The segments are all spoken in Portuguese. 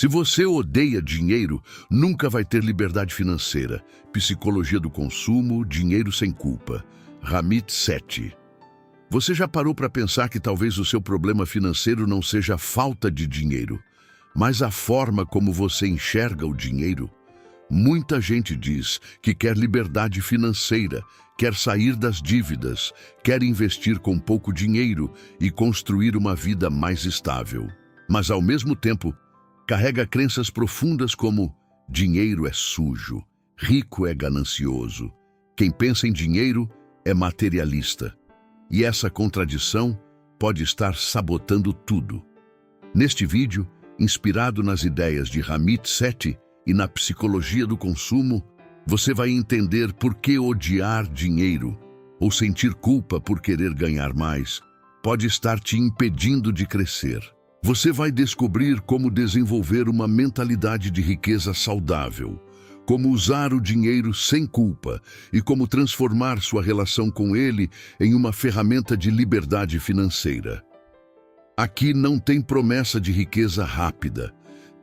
Se você odeia dinheiro, nunca vai ter liberdade financeira. Psicologia do consumo, dinheiro sem culpa. Ramit Sethi. Você já parou para pensar que talvez o seu problema financeiro não seja a falta de dinheiro, mas a forma como você enxerga o dinheiro? Muita gente diz que quer liberdade financeira, quer sair das dívidas, quer investir com pouco dinheiro e construir uma vida mais estável. Mas, ao mesmo tempo, carrega crenças profundas como dinheiro é sujo, rico é ganancioso, quem pensa em dinheiro é materialista. E essa contradição pode estar sabotando tudo. Neste vídeo, inspirado nas ideias de Ramit Sethi e na psicologia do consumo, você vai entender por que odiar dinheiro ou sentir culpa por querer ganhar mais pode estar te impedindo de crescer. Você vai descobrir como desenvolver uma mentalidade de riqueza saudável, como usar o dinheiro sem culpa e como transformar sua relação com ele em uma ferramenta de liberdade financeira. Aqui não tem promessa de riqueza rápida,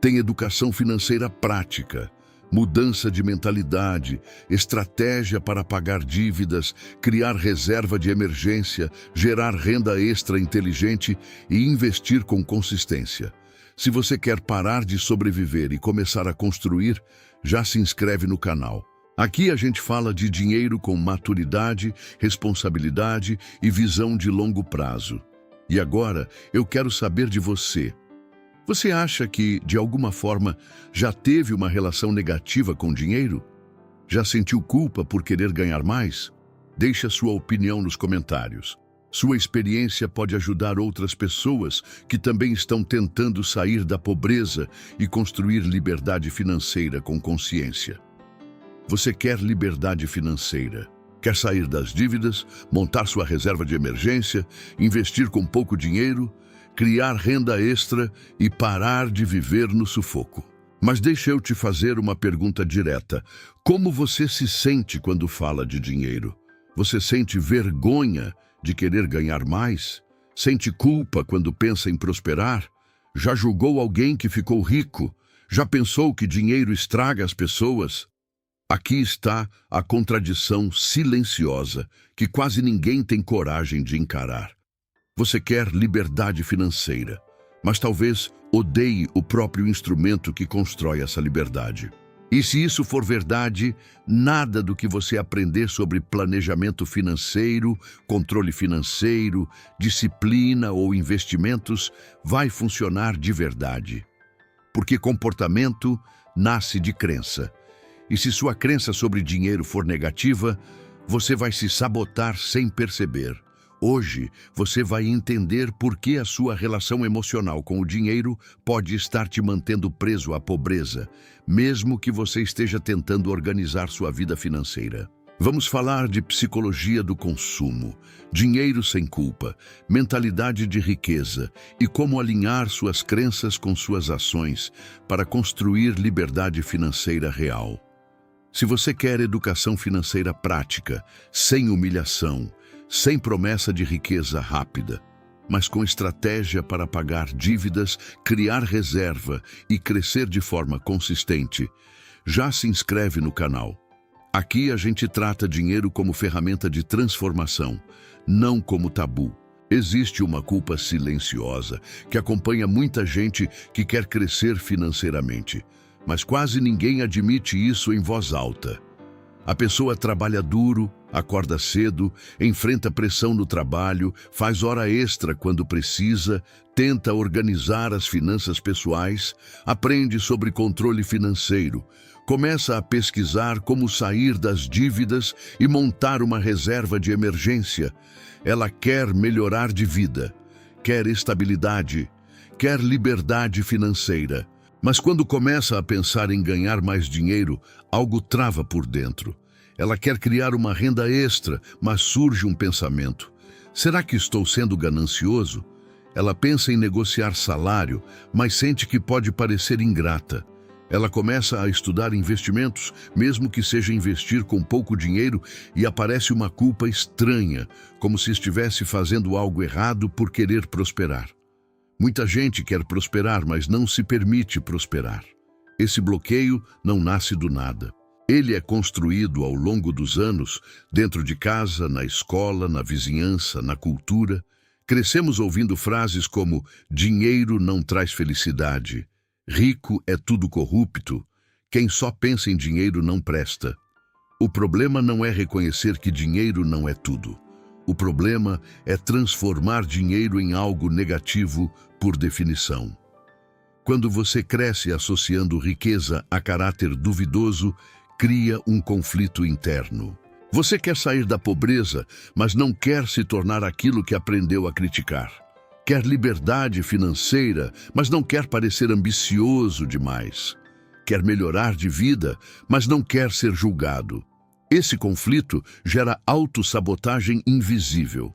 tem educação financeira prática, mudança de mentalidade, estratégia para pagar dívidas, criar reserva de emergência, gerar renda extra inteligente e investir com consistência. Se você quer parar de sobreviver e começar a construir, já se inscreve no canal. Aqui a gente fala de dinheiro com maturidade, responsabilidade e visão de longo prazo. E agora eu quero saber de você. Você acha que, de alguma forma, já teve uma relação negativa com dinheiro? Já sentiu culpa por querer ganhar mais? Deixe a sua opinião nos comentários. Sua experiência pode ajudar outras pessoas que também estão tentando sair da pobreza e construir liberdade financeira com consciência. Você quer liberdade financeira? Quer sair das dívidas, montar sua reserva de emergência, investir com pouco dinheiro, criar renda extra e parar de viver no sufoco? Mas deixa eu te fazer uma pergunta direta. Como você se sente quando fala de dinheiro? Você sente vergonha de querer ganhar mais? Sente culpa quando pensa em prosperar? Já julgou alguém que ficou rico? Já pensou que dinheiro estraga as pessoas? Aqui está a contradição silenciosa que quase ninguém tem coragem de encarar. Você quer liberdade financeira, mas talvez odeie o próprio instrumento que constrói essa liberdade. E se isso for verdade, nada do que você aprender sobre planejamento financeiro, controle financeiro, disciplina ou investimentos vai funcionar de verdade. Porque comportamento nasce de crença. E se sua crença sobre dinheiro for negativa, você vai se sabotar sem perceber. Hoje, você vai entender por que a sua relação emocional com o dinheiro pode estar te mantendo preso à pobreza, mesmo que você esteja tentando organizar sua vida financeira. Vamos falar de psicologia do consumo, dinheiro sem culpa, mentalidade de riqueza e como alinhar suas crenças com suas ações para construir liberdade financeira real. Se você quer educação financeira prática, sem humilhação, sem promessa de riqueza rápida, mas com estratégia para pagar dívidas, criar reserva e crescer de forma consistente, já se inscreve no canal. Aqui a gente trata dinheiro como ferramenta de transformação, não como tabu. Existe uma culpa silenciosa que acompanha muita gente que quer crescer financeiramente, mas quase ninguém admite isso em voz alta. A pessoa trabalha duro, acorda cedo, enfrenta pressão no trabalho, faz hora extra quando precisa, tenta organizar as finanças pessoais, aprende sobre controle financeiro, começa a pesquisar como sair das dívidas e montar uma reserva de emergência. Ela quer melhorar de vida, quer estabilidade, quer liberdade financeira. Mas quando começa a pensar em ganhar mais dinheiro, algo trava por dentro. Ela quer criar uma renda extra, mas surge um pensamento: será que estou sendo ganancioso? Ela pensa em negociar salário, mas sente que pode parecer ingrata. Ela começa a estudar investimentos, mesmo que seja investir com pouco dinheiro, e aparece uma culpa estranha, como se estivesse fazendo algo errado por querer prosperar. Muita gente quer prosperar, mas não se permite prosperar. Esse bloqueio não nasce do nada. Ele é construído ao longo dos anos, dentro de casa, na escola, na vizinhança, na cultura. Crescemos ouvindo frases como dinheiro não traz felicidade, rico é tudo corrupto, quem só pensa em dinheiro não presta. O problema não é reconhecer que dinheiro não é tudo. O problema é transformar dinheiro em algo negativo por definição. Quando você cresce associando riqueza a caráter duvidoso, cria um conflito interno. Você quer sair da pobreza, mas não quer se tornar aquilo que aprendeu a criticar. Quer liberdade financeira, mas não quer parecer ambicioso demais. Quer melhorar de vida, mas não quer ser julgado. Esse conflito gera autossabotagem invisível.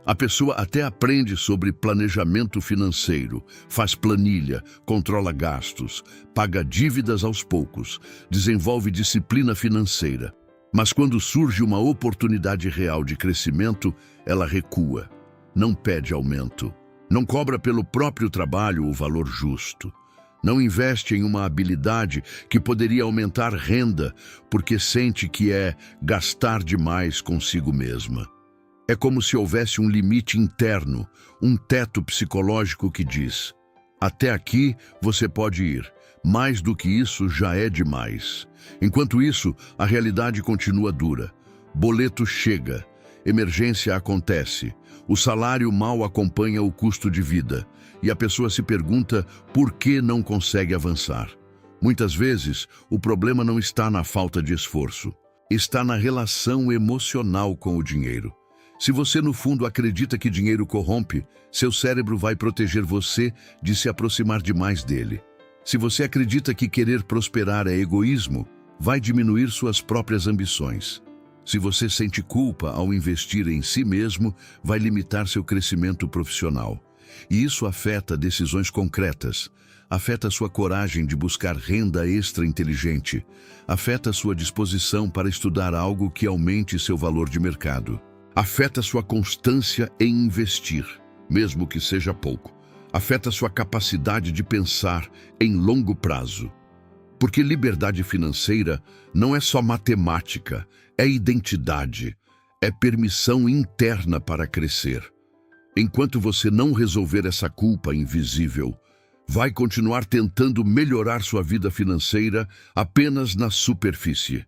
A pessoa até aprende sobre planejamento financeiro, faz planilha, controla gastos, paga dívidas aos poucos, desenvolve disciplina financeira. Mas quando surge uma oportunidade real de crescimento, ela recua, não pede aumento, não cobra pelo próprio trabalho o valor justo, não investe em uma habilidade que poderia aumentar renda porque sente que é gastar demais consigo mesma. É como se houvesse um limite interno, um teto psicológico que diz: até aqui você pode ir, mais do que isso já é demais. Enquanto isso, a realidade continua dura. Boleto chega, emergência acontece, o salário mal acompanha o custo de vida e a pessoa se pergunta por que não consegue avançar. Muitas vezes, o problema não está na falta de esforço, está na relação emocional com o dinheiro. Se você, no fundo, acredita que dinheiro corrompe, seu cérebro vai proteger você de se aproximar demais dele. Se você acredita que querer prosperar é egoísmo, vai diminuir suas próprias ambições. Se você sente culpa ao investir em si mesmo, vai limitar seu crescimento profissional. E isso afeta decisões concretas, afeta sua coragem de buscar renda extra inteligente, afeta sua disposição para estudar algo que aumente seu valor de mercado. Afeta sua constância em investir, mesmo que seja pouco. Afeta sua capacidade de pensar em longo prazo. Porque liberdade financeira não é só matemática, é identidade, é permissão interna para crescer. Enquanto você não resolver essa culpa invisível, vai continuar tentando melhorar sua vida financeira apenas na superfície.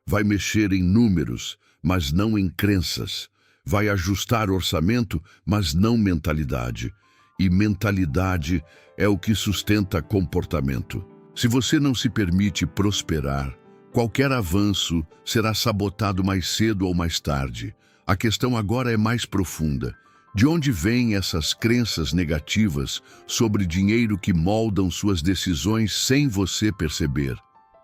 Vai mexer em números, mas não em crenças. Vai ajustar orçamento, mas não mentalidade. E mentalidade é o que sustenta comportamento. Se você não se permite prosperar, qualquer avanço será sabotado mais cedo ou mais tarde. A questão agora é mais profunda. De onde vêm essas crenças negativas sobre dinheiro que moldam suas decisões sem você perceber?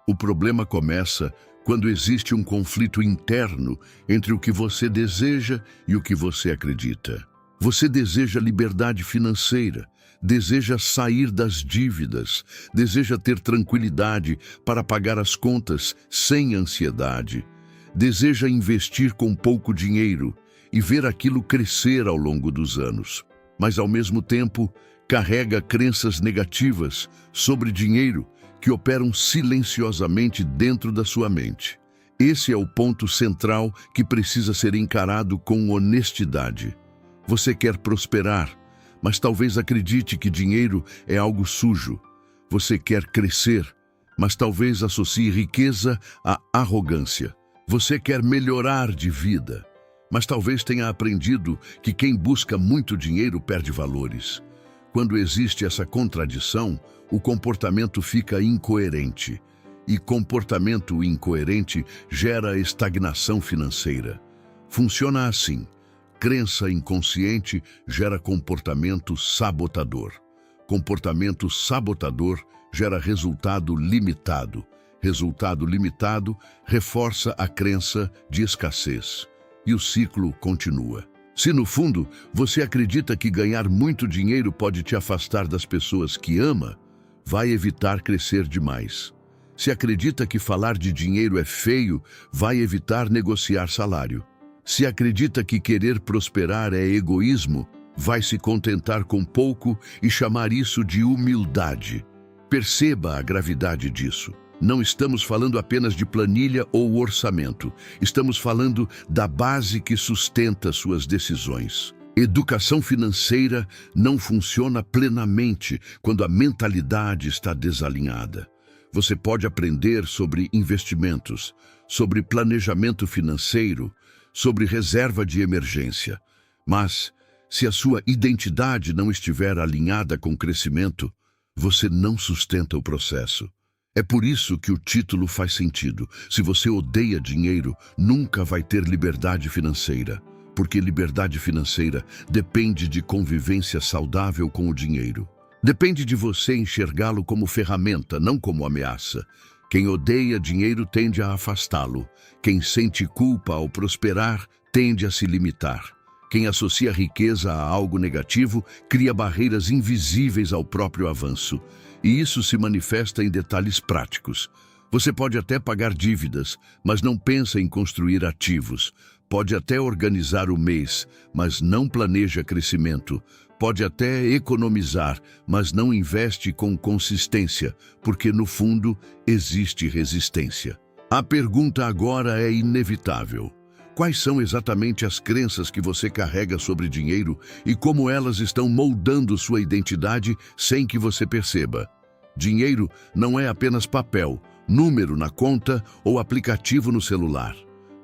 O problema começa quando existe um conflito interno entre o que você deseja e o que você acredita. Você deseja liberdade financeira, deseja sair das dívidas, deseja ter tranquilidade para pagar as contas sem ansiedade, deseja investir com pouco dinheiro e ver aquilo crescer ao longo dos anos. Mas, ao mesmo tempo, carrega crenças negativas sobre dinheiro que operam silenciosamente dentro da sua mente. Esse é o ponto central que precisa ser encarado com honestidade. Você quer prosperar, mas talvez acredite que dinheiro é algo sujo. Você quer crescer, mas talvez associe riqueza à arrogância. Você quer melhorar de vida, mas talvez tenha aprendido que quem busca muito dinheiro perde valores. Quando existe essa contradição, o comportamento fica incoerente. E comportamento incoerente gera estagnação financeira. Funciona assim. Crença inconsciente gera comportamento sabotador. Comportamento sabotador gera resultado limitado. Resultado limitado reforça a crença de escassez. E o ciclo continua. Se no fundo você acredita que ganhar muito dinheiro pode te afastar das pessoas que ama, vai evitar crescer demais. Se acredita que falar de dinheiro é feio, vai evitar negociar salário. Se acredita que querer prosperar é egoísmo, vai se contentar com pouco e chamar isso de humildade. Perceba a gravidade disso. Não estamos falando apenas de planilha ou orçamento. Estamos falando da base que sustenta suas decisões. Educação financeira não funciona plenamente quando a mentalidade está desalinhada. Você pode aprender sobre investimentos, sobre planejamento financeiro, sobre reserva de emergência. Mas, se a sua identidade não estiver alinhada com o crescimento, você não sustenta o processo. É por isso que o título faz sentido. Se você odeia dinheiro, nunca vai ter liberdade financeira. Porque liberdade financeira depende de convivência saudável com o dinheiro. Depende de você enxergá-lo como ferramenta, não como ameaça. Quem odeia dinheiro tende a afastá-lo. Quem sente culpa ao prosperar tende a se limitar. Quem associa riqueza a algo negativo cria barreiras invisíveis ao próprio avanço. E isso se manifesta em detalhes práticos. Você pode até pagar dívidas, mas não pensa em construir ativos. Pode até organizar o mês, mas não planeja crescimento. Pode até economizar, mas não investe com consistência, porque no fundo existe resistência. A pergunta agora é inevitável. Quais são exatamente as crenças que você carrega sobre dinheiro e como elas estão moldando sua identidade sem que você perceba? Dinheiro não é apenas papel, número na conta ou aplicativo no celular.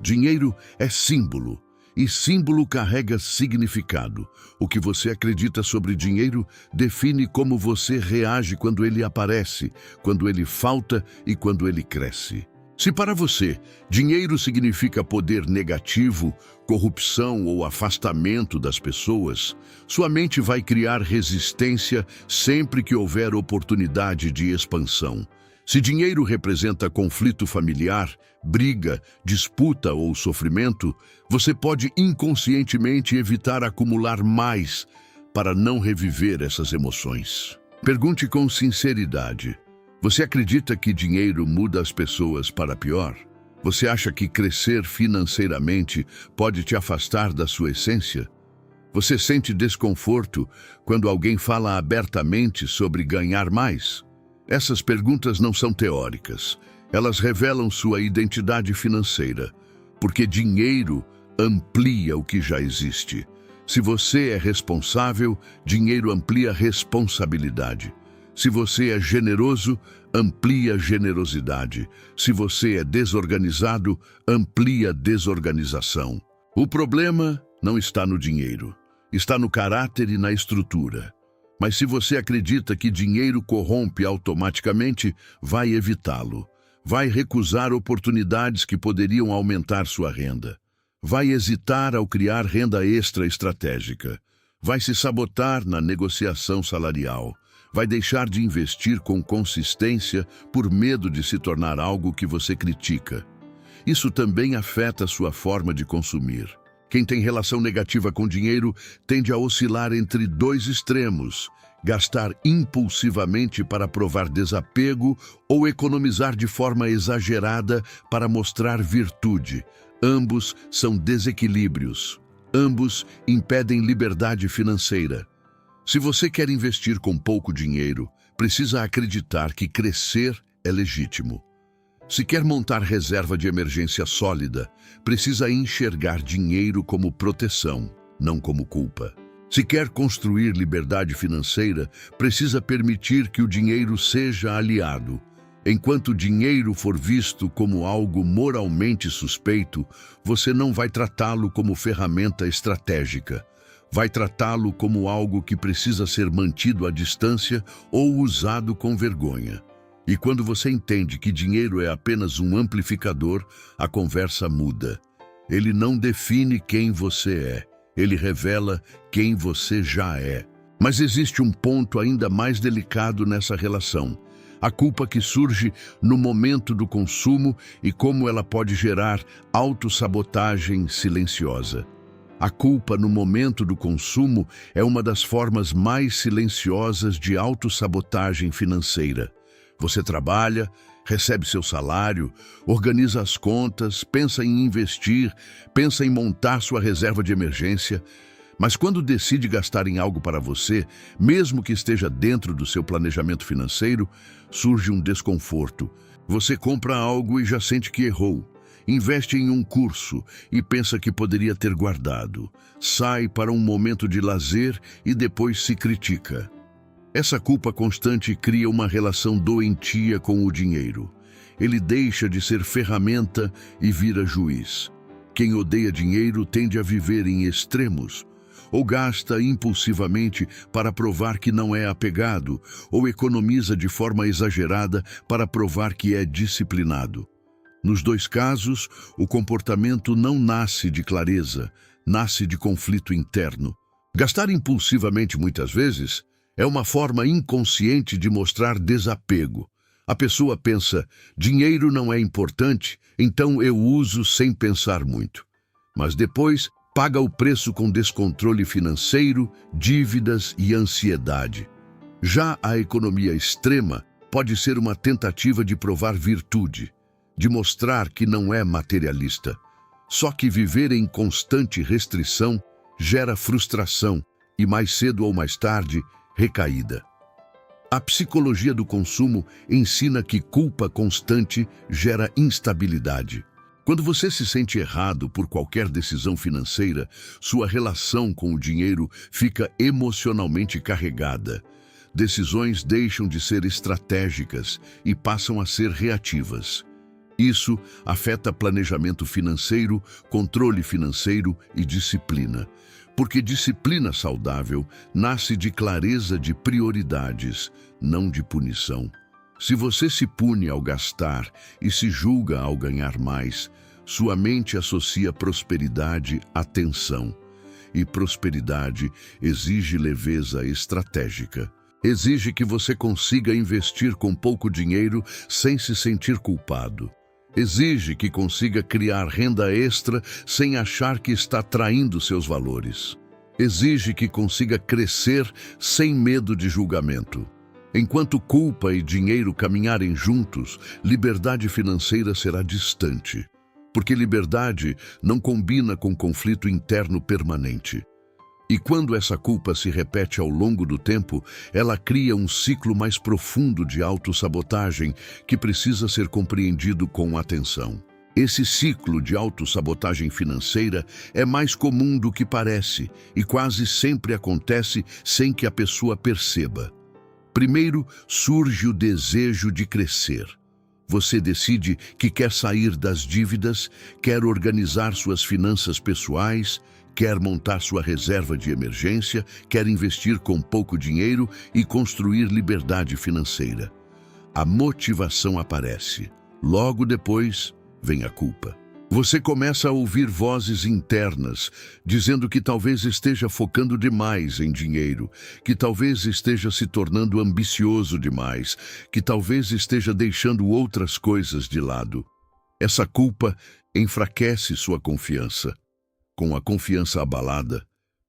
Dinheiro é símbolo, e símbolo carrega significado. O que você acredita sobre dinheiro define como você reage quando ele aparece, quando ele falta e quando ele cresce. Se para você, dinheiro significa poder negativo, corrupção ou afastamento das pessoas, sua mente vai criar resistência sempre que houver oportunidade de expansão. Se dinheiro representa conflito familiar, briga, disputa ou sofrimento, você pode inconscientemente evitar acumular mais para não reviver essas emoções. Pergunte com sinceridade. Você acredita que dinheiro muda as pessoas para pior? Você acha que crescer financeiramente pode te afastar da sua essência? Você sente desconforto quando alguém fala abertamente sobre ganhar mais? Essas perguntas não são teóricas. Elas revelam sua identidade financeira, porque dinheiro amplia o que já existe. Se você é responsável, dinheiro amplia responsabilidade. Se você é generoso, amplia generosidade. Se você é desorganizado, amplia desorganização. O problema não está no dinheiro, está no caráter e na estrutura. Mas se você acredita que dinheiro corrompe automaticamente, vai evitá-lo. Vai recusar oportunidades que poderiam aumentar sua renda. Vai hesitar ao criar renda extra estratégica. Vai se sabotar na negociação salarial. Vai deixar de investir com consistência por medo de se tornar algo que você critica. Isso também afeta sua forma de consumir. Quem tem relação negativa com dinheiro tende a oscilar entre dois extremos: gastar impulsivamente para provar desapego ou economizar de forma exagerada para mostrar virtude. Ambos são desequilíbrios. Ambos impedem liberdade financeira. Se você quer investir com pouco dinheiro, precisa acreditar que crescer é legítimo. Se quer montar reserva de emergência sólida, precisa enxergar dinheiro como proteção, não como culpa. Se quer construir liberdade financeira, precisa permitir que o dinheiro seja aliado. Enquanto o dinheiro for visto como algo moralmente suspeito, você não vai tratá-lo como ferramenta estratégica. Vai tratá-lo como algo que precisa ser mantido à distância ou usado com vergonha. E quando você entende que dinheiro é apenas um amplificador, a conversa muda. Ele não define quem você é, ele revela quem você já é. Mas existe um ponto ainda mais delicado nessa relação: a culpa que surge no momento do consumo e como ela pode gerar autossabotagem silenciosa. A culpa no momento do consumo é uma das formas mais silenciosas de autossabotagem financeira. Você trabalha, recebe seu salário, organiza as contas, pensa em investir, pensa em montar sua reserva de emergência, Mas quando decide gastar em algo para você, mesmo que esteja dentro do seu planejamento financeiro, surge um desconforto. Você compra algo e já sente que errou. Investe em um curso e pensa que poderia ter guardado. Sai para um momento de lazer e depois se critica. Essa culpa constante cria uma relação doentia com o dinheiro. Ele deixa de ser ferramenta e vira juiz. Quem odeia dinheiro tende a viver em extremos. Ou gasta impulsivamente para provar que não é apegado, ou economiza de forma exagerada para provar que é disciplinado. Nos dois casos, o comportamento não nasce de clareza, nasce de conflito interno. Gastar impulsivamente muitas vezes é uma forma inconsciente de mostrar desapego. A pessoa pensa, dinheiro não é importante, então eu uso sem pensar muito. Mas depois, paga o preço com descontrole financeiro, dívidas e ansiedade. Já a economia extrema pode ser uma tentativa de provar virtude, de mostrar que não é materialista. Só que viver em constante restrição gera frustração e, mais cedo ou mais tarde, recaída. A psicologia do consumo ensina que culpa constante gera instabilidade. Quando você se sente errado por qualquer decisão financeira, sua relação com o dinheiro fica emocionalmente carregada. Decisões deixam de ser estratégicas e passam a ser reativas. Isso afeta planejamento financeiro, controle financeiro e disciplina. Porque disciplina saudável nasce de clareza de prioridades, não de punição. Se você se pune ao gastar e se julga ao ganhar mais, sua mente associa prosperidade à tensão. E prosperidade exige leveza estratégica. Exige que você consiga investir com pouco dinheiro sem se sentir culpado. Exige que consiga criar renda extra sem achar que está traindo seus valores. Exige que consiga crescer sem medo de julgamento. Enquanto culpa e dinheiro caminharem juntos, liberdade financeira será distante. Porque liberdade não combina com conflito interno permanente. E quando essa culpa se repete ao longo do tempo, ela cria um ciclo mais profundo de autossabotagem que precisa ser compreendido com atenção. Esse ciclo de autossabotagem financeira é mais comum do que parece e quase sempre acontece sem que a pessoa perceba. Primeiro, surge o desejo de crescer. Você decide que quer sair das dívidas, quer organizar suas finanças pessoais, quer montar sua reserva de emergência, quer investir com pouco dinheiro e construir liberdade financeira. A motivação aparece. Logo depois, vem a culpa. Você começa a ouvir vozes internas, dizendo que talvez esteja focando demais em dinheiro, que talvez esteja se tornando ambicioso demais, que talvez esteja deixando outras coisas de lado. Essa culpa enfraquece sua confiança. Com a confiança abalada,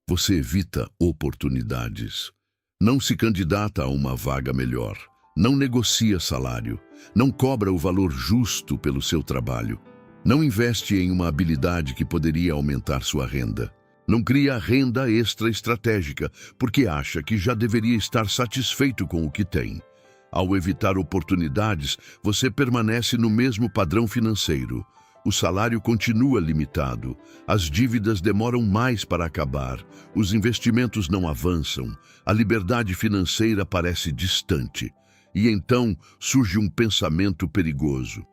você evita oportunidades. Não se candidata a uma vaga melhor. Não negocia salário. Não cobra o valor justo pelo seu trabalho. Não investe em uma habilidade que poderia aumentar sua renda. Não cria renda extra estratégica, porque acha que já deveria estar satisfeito com o que tem. Ao evitar oportunidades, você permanece no mesmo padrão financeiro. O salário continua limitado, as dívidas demoram mais para acabar, os investimentos não avançam, a liberdade financeira parece distante. E então surge um pensamento perigoso.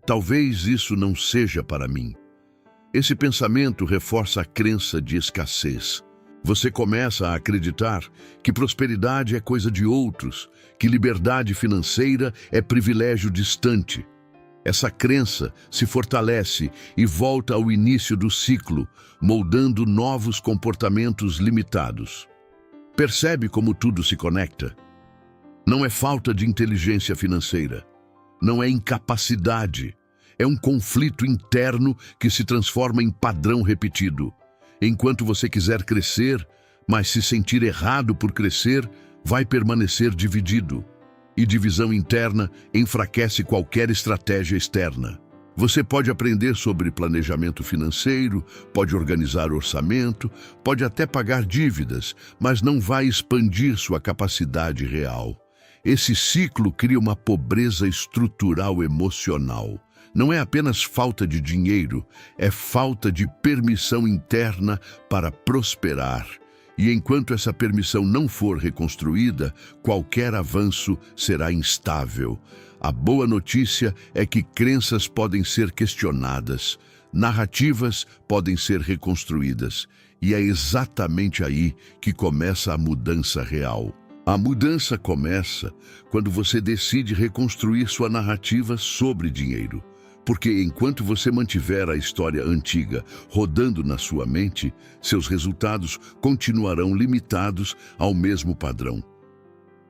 Talvez isso não seja para mim. Esse pensamento reforça a crença de escassez. Você começa a acreditar que prosperidade é coisa de outros, que liberdade financeira é privilégio distante. Essa crença se fortalece e volta ao início do ciclo, moldando novos comportamentos limitados. Percebe como tudo se conecta? Não é falta de inteligência financeira. Não é incapacidade, é um conflito interno que se transforma em padrão repetido. Enquanto você quiser crescer, mas se sentir errado por crescer, vai permanecer dividido. E divisão interna enfraquece qualquer estratégia externa. Você pode aprender sobre planejamento financeiro, pode organizar orçamento, pode até pagar dívidas, mas não vai expandir sua capacidade real. Esse ciclo cria uma pobreza estrutural emocional. Não é apenas falta de dinheiro, é falta de permissão interna para prosperar. E enquanto essa permissão não for reconstruída, qualquer avanço será instável. A boa notícia é que crenças podem ser questionadas, narrativas podem ser reconstruídas, e é exatamente aí que começa a mudança real. A mudança começa quando você decide reconstruir sua narrativa sobre dinheiro. Porque enquanto você mantiver a história antiga rodando na sua mente, seus resultados continuarão limitados ao mesmo padrão.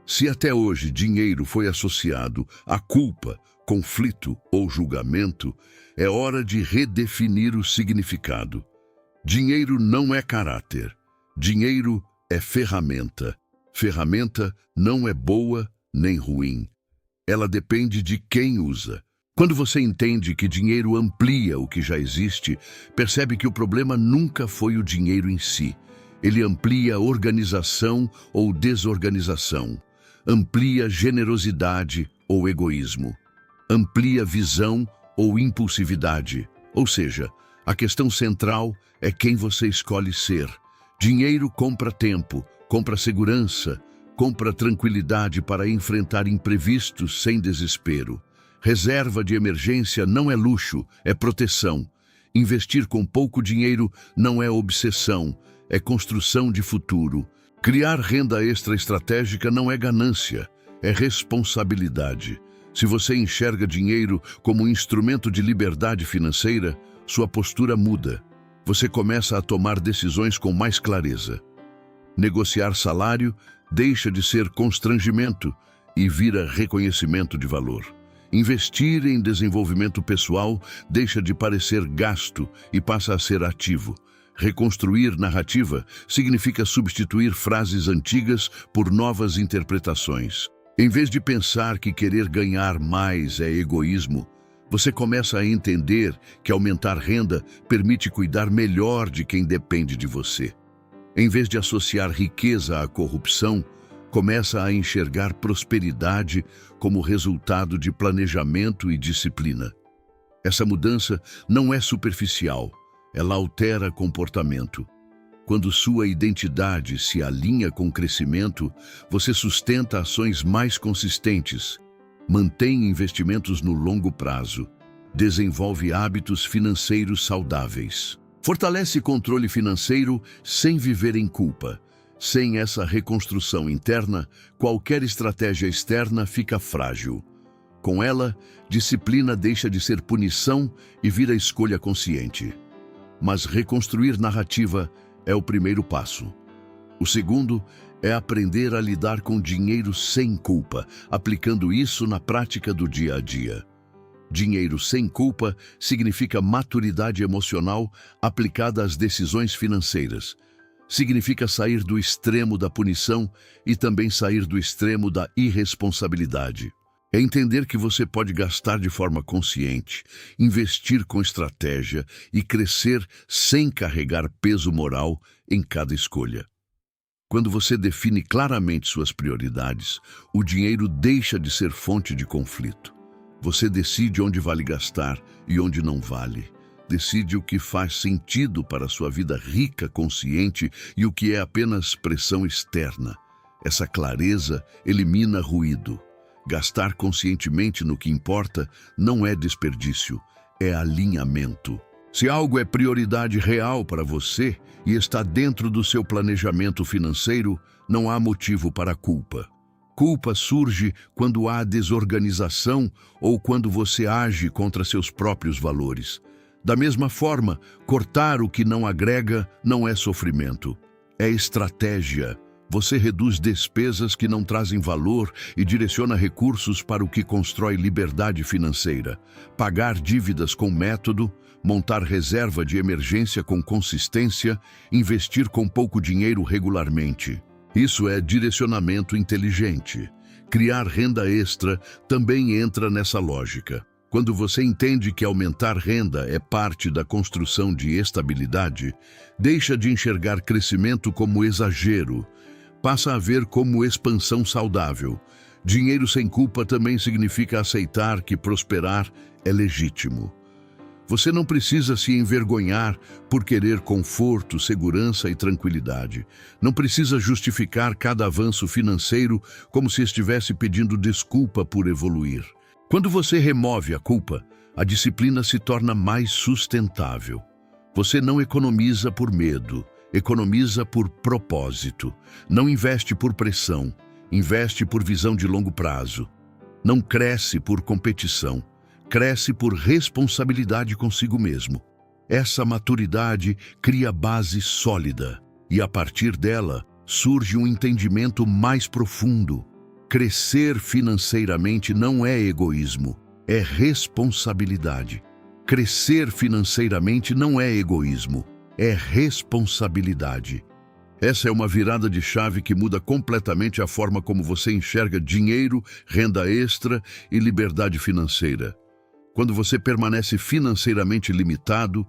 Se até hoje dinheiro foi associado a culpa, conflito ou julgamento, é hora de redefinir o significado. Dinheiro não é caráter. Dinheiro é ferramenta. Ferramenta não é boa nem ruim. Ela depende de quem usa. Quando você entende que dinheiro amplia o que já existe, percebe que o problema nunca foi o dinheiro em si. Ele amplia organização ou desorganização, amplia generosidade ou egoísmo, amplia visão ou impulsividade. Ou seja, a questão central é quem você escolhe ser. Dinheiro compra tempo, compra segurança, compra tranquilidade para enfrentar imprevistos sem desespero. Reserva de emergência não é luxo, é proteção. Investir com pouco dinheiro não é obsessão, é construção de futuro. Criar renda extra estratégica não é ganância, é responsabilidade. Se você enxerga dinheiro como um instrumento de liberdade financeira, sua postura muda. Você começa a tomar decisões com mais clareza. Negociar salário deixa de ser constrangimento e vira reconhecimento de valor. Investir em desenvolvimento pessoal deixa de parecer gasto e passa a ser ativo. Reconstruir narrativa significa substituir frases antigas por novas interpretações. Em vez de pensar que querer ganhar mais é egoísmo, você começa a entender que aumentar renda permite cuidar melhor de quem depende de você. Em vez de associar riqueza à corrupção, começa a enxergar prosperidade como resultado de planejamento e disciplina. Essa mudança não é superficial, ela altera comportamento. Quando sua identidade se alinha com o crescimento, você sustenta ações mais consistentes, mantém investimentos no longo prazo, desenvolve hábitos financeiros saudáveis. Fortalece controle financeiro sem viver em culpa. Sem essa reconstrução interna, qualquer estratégia externa fica frágil. Com ela, disciplina deixa de ser punição e vira escolha consciente. Mas reconstruir narrativa é o primeiro passo. O segundo é aprender a lidar com dinheiro sem culpa, aplicando isso na prática do dia a dia. Dinheiro sem culpa significa maturidade emocional aplicada às decisões financeiras. Significa sair do extremo da punição e também sair do extremo da irresponsabilidade. É entender que você pode gastar de forma consciente, investir com estratégia e crescer sem carregar peso moral em cada escolha. Quando você define claramente suas prioridades, o dinheiro deixa de ser fonte de conflito. Você decide onde vale gastar e onde não vale. Decide o que faz sentido para a sua vida rica, consciente e o que é apenas pressão externa. Essa clareza elimina ruído. Gastar conscientemente no que importa não é desperdício, é alinhamento. Se algo é prioridade real para você e está dentro do seu planejamento financeiro, não há motivo para culpa. Culpa surge quando há desorganização ou quando você age contra seus próprios valores. Da mesma forma, cortar o que não agrega não é sofrimento, é estratégia. Você reduz despesas que não trazem valor e direciona recursos para o que constrói liberdade financeira. Pagar dívidas com método, montar reserva de emergência com consistência, investir com pouco dinheiro regularmente. Isso é direcionamento inteligente. Criar renda extra também entra nessa lógica. Quando você entende que aumentar renda é parte da construção de estabilidade, deixa de enxergar crescimento como exagero, passa a ver como expansão saudável. Dinheiro sem culpa também significa aceitar que prosperar é legítimo. Você não precisa se envergonhar por querer conforto, segurança e tranquilidade. Não precisa justificar cada avanço financeiro como se estivesse pedindo desculpa por evoluir. Quando você remove a culpa, a disciplina se torna mais sustentável. Você não economiza por medo, economiza por propósito. Não investe por pressão, investe por visão de longo prazo. Não cresce por competição, cresce por responsabilidade consigo mesmo. Essa maturidade cria base sólida e, a partir dela, surge um entendimento mais profundo. Crescer financeiramente não é egoísmo, é responsabilidade. Crescer financeiramente não é egoísmo, é responsabilidade. Essa é uma virada de chave que muda completamente a forma como você enxerga dinheiro, renda extra e liberdade financeira. Quando você permanece financeiramente limitado,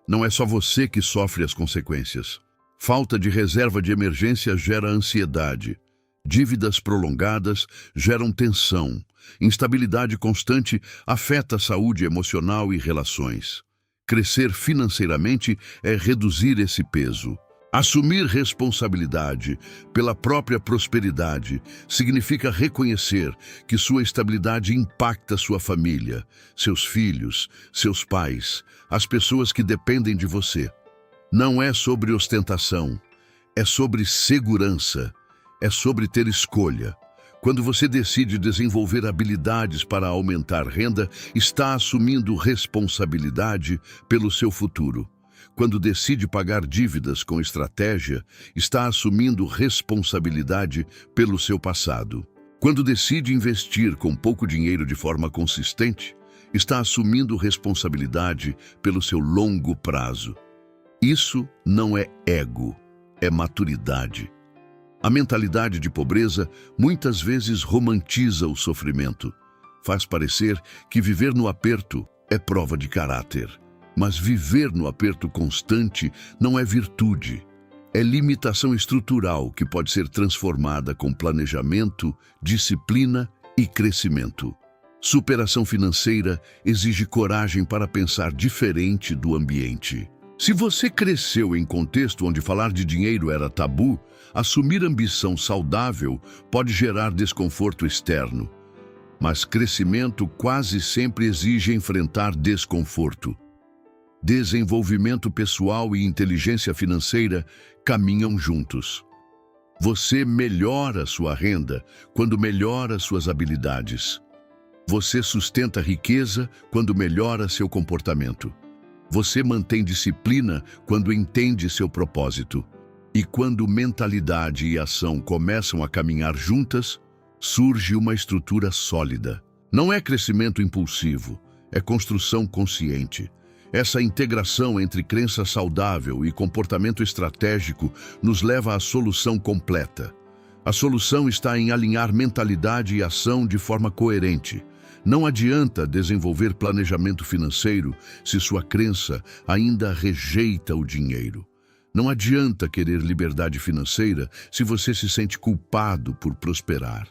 não é só você que sofre as consequências. Falta de reserva de emergência gera ansiedade. Dívidas prolongadas geram tensão. Instabilidade constante afeta a saúde emocional e relações. Crescer financeiramente é reduzir esse peso. Assumir responsabilidade pela própria prosperidade significa reconhecer que sua estabilidade impacta sua família, seus filhos, seus pais, as pessoas que dependem de você. Não é sobre ostentação, é sobre segurança, é sobre ter escolha. Quando você decide desenvolver habilidades para aumentar renda, está assumindo responsabilidade pelo seu futuro. Quando decide pagar dívidas com estratégia, está assumindo responsabilidade pelo seu passado. Quando decide investir com pouco dinheiro de forma consistente, está assumindo responsabilidade pelo seu longo prazo. Isso não é ego, é maturidade. A mentalidade de pobreza muitas vezes romantiza o sofrimento. Faz parecer que viver no aperto é prova de caráter. Mas viver no aperto constante não é virtude. É limitação estrutural que pode ser transformada com planejamento, disciplina e crescimento. Superação financeira exige coragem para pensar diferente do ambiente. Se você cresceu em contexto onde falar de dinheiro era tabu, assumir ambição saudável pode gerar desconforto externo. Mas crescimento quase sempre exige enfrentar desconforto. Desenvolvimento pessoal e inteligência financeira caminham juntos. Você melhora sua renda quando melhora suas habilidades. Você sustenta riqueza quando melhora seu comportamento. Você mantém disciplina quando entende seu propósito. E quando mentalidade e ação começam a caminhar juntas, surge uma estrutura sólida. Não é crescimento impulsivo, é construção consciente. Essa integração entre crença saudável e comportamento estratégico nos leva à solução completa. A solução está em alinhar mentalidade e ação de forma coerente. Não adianta desenvolver planejamento financeiro se sua crença ainda rejeita o dinheiro. Não adianta querer liberdade financeira se você se sente culpado por prosperar.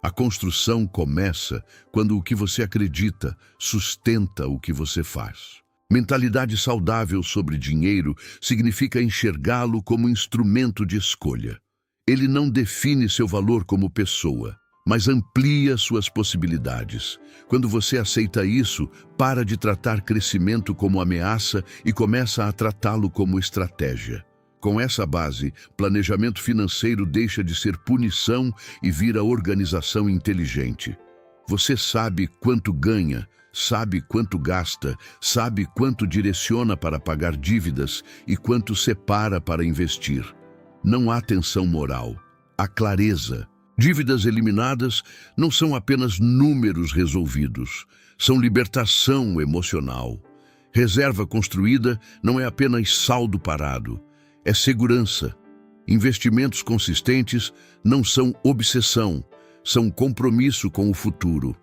A construção começa quando o que você acredita sustenta o que você faz. Mentalidade saudável sobre dinheiro significa enxergá-lo como instrumento de escolha. Ele não define seu valor como pessoa, mas amplia suas possibilidades. Quando você aceita isso, para de tratar crescimento como ameaça e começa a tratá-lo como estratégia. Com essa base, planejamento financeiro deixa de ser punição e vira organização inteligente. Você sabe quanto ganha, sabe quanto gasta, sabe quanto direciona para pagar dívidas e quanto separa para investir. Não há tensão moral, há clareza. Dívidas eliminadas não são apenas números resolvidos, são libertação emocional. Reserva construída não é apenas saldo parado, é segurança. Investimentos consistentes não são obsessão, são compromisso com o futuro.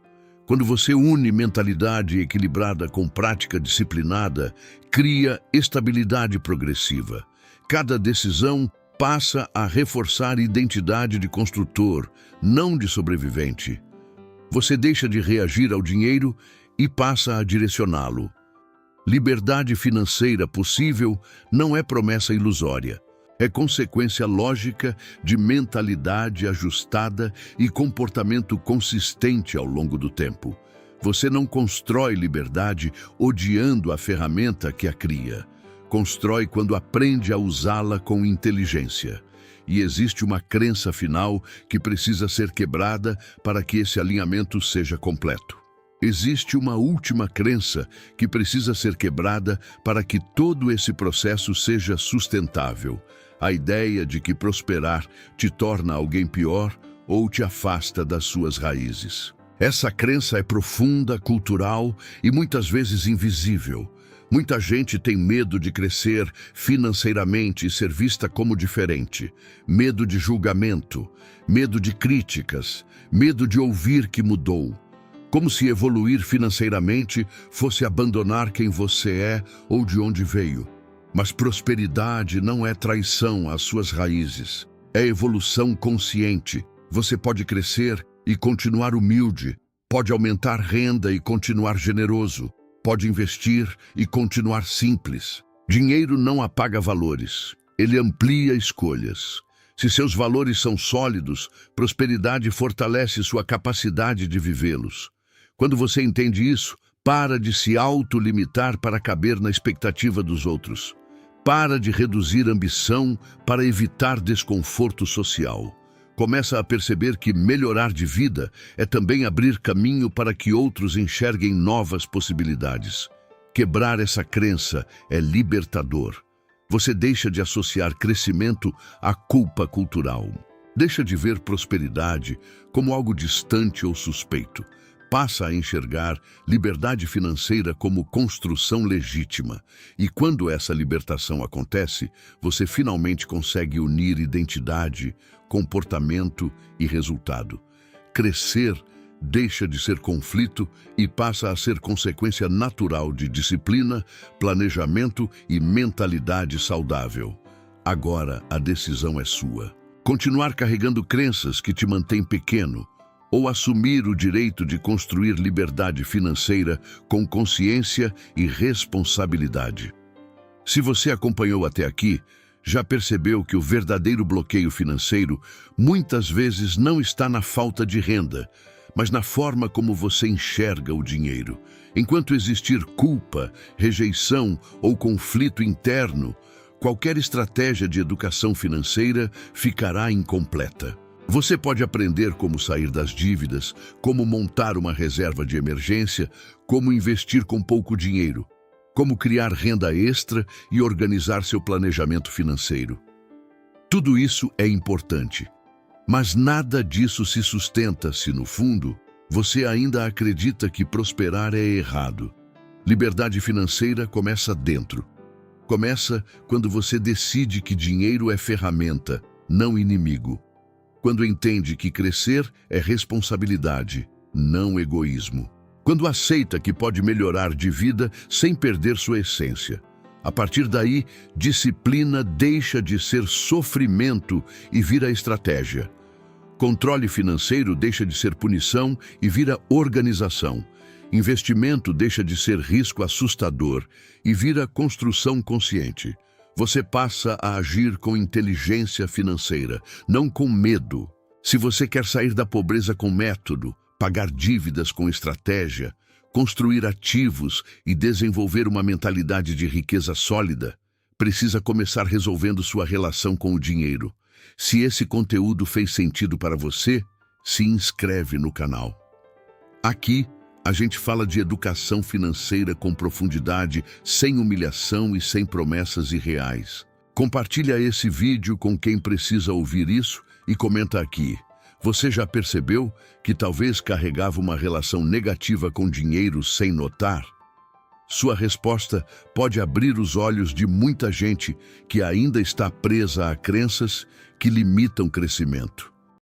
Quando você une mentalidade equilibrada com prática disciplinada, cria estabilidade progressiva. Cada decisão passa a reforçar a identidade de construtor, não de sobrevivente. Você deixa de reagir ao dinheiro e passa a direcioná-lo. Liberdade financeira possível não é promessa ilusória. É consequência lógica de mentalidade ajustada e comportamento consistente ao longo do tempo. Você não constrói liberdade odiando a ferramenta que a cria. Constrói quando aprende a usá-la com inteligência. E existe uma crença final que precisa ser quebrada para que esse alinhamento seja completo. Existe uma última crença que precisa ser quebrada para que todo esse processo seja sustentável. A ideia de que prosperar te torna alguém pior ou te afasta das suas raízes. Essa crença é profunda, cultural e muitas vezes invisível. Muita gente tem medo de crescer financeiramente e ser vista como diferente. Medo de julgamento, medo de críticas, medo de ouvir que mudou. Como se evoluir financeiramente fosse abandonar quem você é ou de onde veio. Mas prosperidade não é traição às suas raízes. É evolução consciente. Você pode crescer e continuar humilde. Pode aumentar renda e continuar generoso. Pode investir e continuar simples. Dinheiro não apaga valores. Ele amplia escolhas. Se seus valores são sólidos, prosperidade fortalece sua capacidade de vivê-los. Quando você entende isso, para de se autolimitar para caber na expectativa dos outros. Para de reduzir ambição para evitar desconforto social. Começa a perceber que melhorar de vida é também abrir caminho para que outros enxerguem novas possibilidades. Quebrar essa crença é libertador. Você deixa de associar crescimento à culpa cultural. Deixa de ver prosperidade como algo distante ou suspeito. Passa a enxergar liberdade financeira como construção legítima. E quando essa libertação acontece, você finalmente consegue unir identidade, comportamento e resultado. Crescer deixa de ser conflito e passa a ser consequência natural de disciplina, planejamento e mentalidade saudável. Agora a decisão é sua. Continuar carregando crenças que te mantêm pequeno, ou assumir o direito de construir liberdade financeira com consciência e responsabilidade. Se você acompanhou até aqui, já percebeu que o verdadeiro bloqueio financeiro muitas vezes não está na falta de renda, mas na forma como você enxerga o dinheiro. Enquanto existir culpa, rejeição ou conflito interno, qualquer estratégia de educação financeira ficará incompleta. Você pode aprender como sair das dívidas, como montar uma reserva de emergência, como investir com pouco dinheiro, como criar renda extra e organizar seu planejamento financeiro. Tudo isso é importante, mas nada disso se sustenta se, no fundo, você ainda acredita que prosperar é errado. Liberdade financeira começa dentro. Começa quando você decide que dinheiro é ferramenta, não inimigo. Quando entende que crescer é responsabilidade, não egoísmo. Quando aceita que pode melhorar de vida sem perder sua essência. A partir daí, disciplina deixa de ser sofrimento e vira estratégia. Controle financeiro deixa de ser punição e vira organização. Investimento deixa de ser risco assustador e vira construção consciente. Você passa a agir com inteligência financeira, não com medo. Se você quer sair da pobreza com método, pagar dívidas com estratégia, construir ativos e desenvolver uma mentalidade de riqueza sólida, precisa começar resolvendo sua relação com o dinheiro. Se esse conteúdo fez sentido para você, se inscreve no canal. Aqui, a gente fala de educação financeira com profundidade, sem humilhação e sem promessas irreais. Compartilha esse vídeo com quem precisa ouvir isso e comenta aqui. Você já percebeu que talvez carregava uma relação negativa com dinheiro sem notar? Sua resposta pode abrir os olhos de muita gente que ainda está presa a crenças que limitam o crescimento.